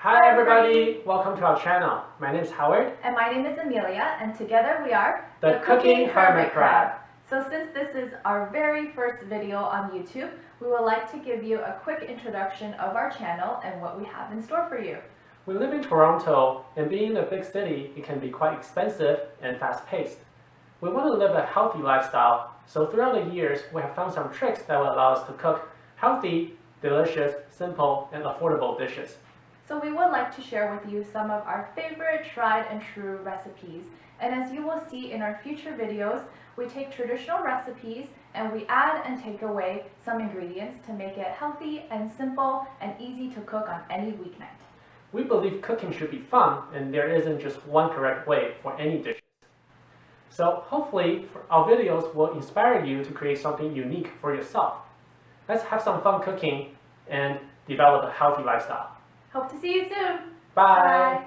Hi everybody, welcome to our channel. My name is Howard. And my name is Amelia, and together we are The Cooking Hermit Crab. So since this is our very first video on YouTube, we would like to give you a quick introduction of our channel and what we have in store for you. We live in Toronto, and being in a big city, it can be quite expensive and fast-paced. We want to live a healthy lifestyle, so throughout the years, we have found some tricks that will allow us to cook healthy, delicious, simple, and affordable dishes. So we would like to share with you some of our favorite tried and true recipes. And as you will see in our future videos, we take traditional recipes and we add and take away some ingredients to make it healthy and simple and easy to cook on any weeknight. We believe cooking should be fun, and there isn't just one correct way for any dishes. So hopefully our videos will inspire you to create something unique for yourself. Let's have some fun cooking and develop a healthy lifestyle. Hope to see you soon. Bye. Bye.